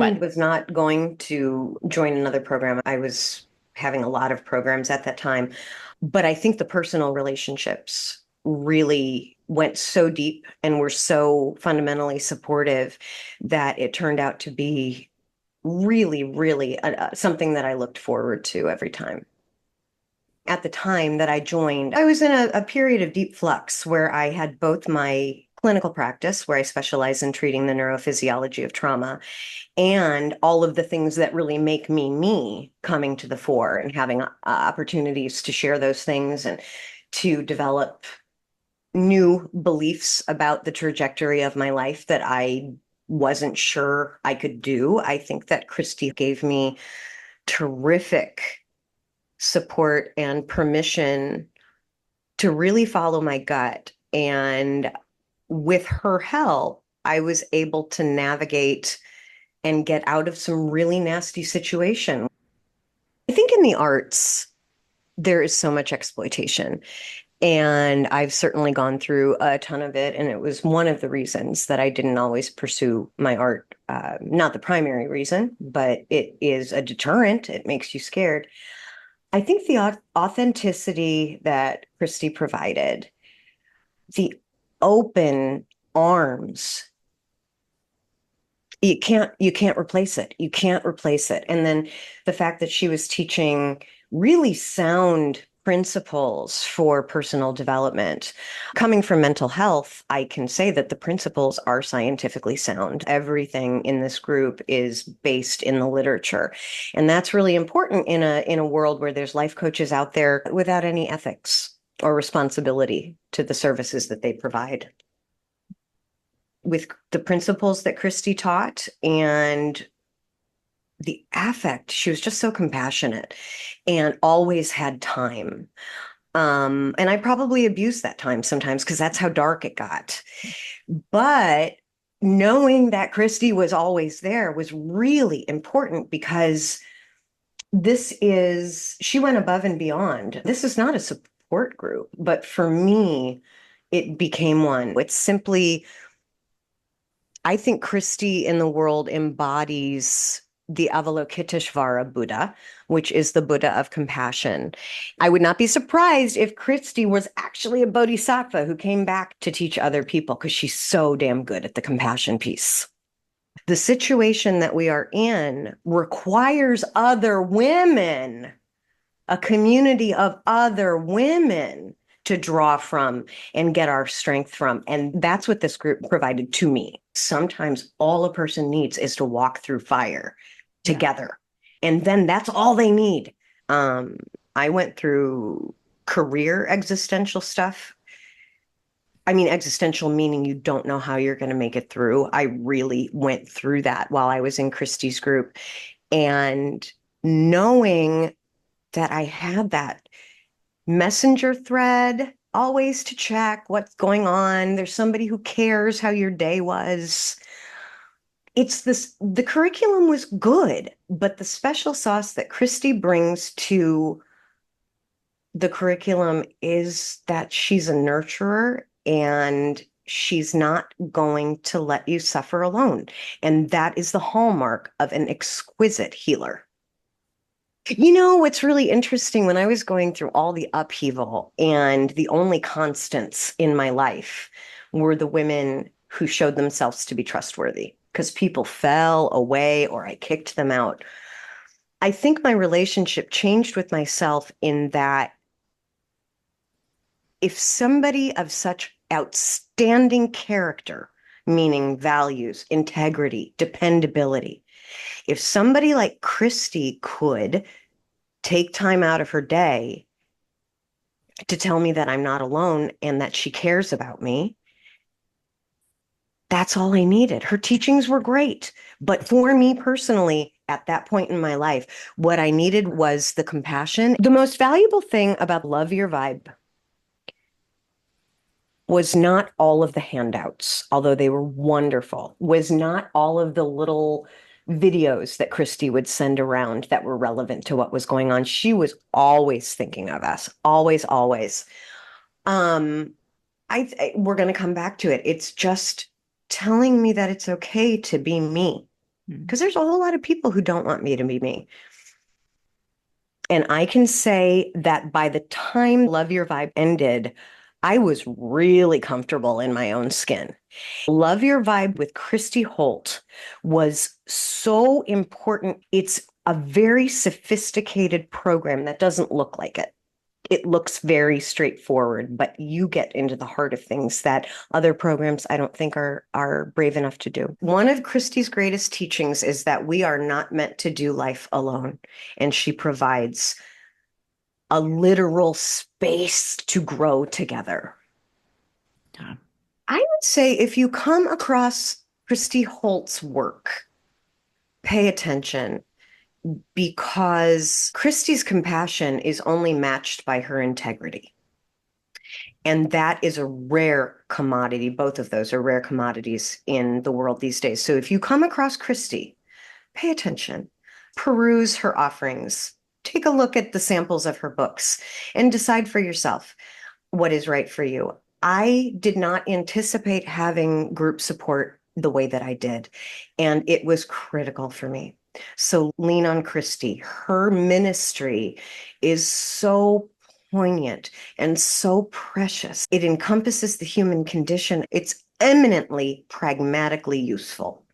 I was not going to join another program. I was having a lot of programs at that time, but I think the personal relationships really went so deep and were so fundamentally supportive that it turned out to be really, really something that I looked forward to every time. At the time that I joined, I was in a period of deep flux where I had both my clinical practice, where I specialize in treating the neurophysiology of trauma, and all of the things that really make me me coming to the fore and having opportunities to share those things and to develop new beliefs about the trajectory of my life that I wasn't sure I could do. I think that Christy gave me terrific support and permission to really follow my gut. And with her help, I was able to navigate and get out of some really nasty situation. I think in the arts, there is so much exploitation. And I've certainly gone through a ton of it. And it was one of the reasons that I didn't always pursue my art. Not the primary reason, but it is a deterrent. It makes you scared. I think the authenticity that Christy provided, the open arms, you can't replace it. You can't replace it. And then the fact that she was teaching really sound principles for personal development. Coming from mental health, I can say that the principles are scientifically sound. Everything in this group is based in the literature. And that's really important in a world where there's life coaches out there without any ethics or responsibility to the services that they provide. With the principles that Christy taught and the affect, she was just so compassionate and always had time. And I probably abused that time sometimes because that's how dark it got. But knowing that Christy was always there was really important because she went above and beyond. This is not a support group, but for me, it became one. It's simply, I think Christy in the world embodies the Avalokiteshvara Buddha, which is the Buddha of compassion. I would not be surprised if Christy was actually a bodhisattva who came back to teach other people because she's so damn good at the compassion piece. The situation that we are in requires other women, a community of other women to draw from and get our strength from. And that's what this group provided to me. Sometimes all a person needs is to walk through fire together. And then that's all they need. I went through career existential stuff. I mean, existential meaning you don't know how you're going to make it through. I really went through that while I was in Christy's group. And knowing that I had that messenger thread always to check what's going on. There's somebody who cares how your day was. The curriculum was good, but the special sauce that Christy brings to the curriculum is that she's a nurturer and she's not going to let you suffer alone. And that is the hallmark of an exquisite healer. You know, what's really interesting, when I was going through all the upheaval and the only constants in my life were the women who showed themselves to be trustworthy because people fell away or I kicked them out. I think my relationship changed with myself in that if somebody of such outstanding character, meaning values, integrity, dependability, if somebody like Christy could take time out of her day to tell me that I'm not alone and that she cares about me, that's all I needed. Her teachings were great. But for me personally, at that point in my life, what I needed was the compassion. The most valuable thing about Love Your Vibe was not all of the handouts, although they were wonderful, was not all of the little videos that Christy would send around that were relevant to what was going on. She was always thinking of us, always, always. Um, we're going to come back to it. It's just telling me that it's okay to be me. because there's a whole lot of people who don't want me to be me. And I can say that by the time Love Your Vibe ended, I was really comfortable in my own skin. Love Your Vibe with Christy Holt was so important. It's a very sophisticated program that doesn't look like it. It looks very straightforward, but you get into the heart of things that other programs I don't think are brave enough to do. One of Christy's greatest teachings is that we are not meant to do life alone, and she provides a literal space to grow together. Yeah. I would say if you come across Christy Holt's work, pay attention because Christy's compassion is only matched by her integrity. And that is a rare commodity. Both of those are rare commodities in the world these days. So if you come across Christy, pay attention, peruse her offerings, take a look at the samples of her books, and decide for yourself what is right for you. I did not anticipate having group support the way that I did, and it was critical for me. So lean on Christy. Her ministry is so poignant and so precious. It encompasses the human condition. It's eminently pragmatically useful.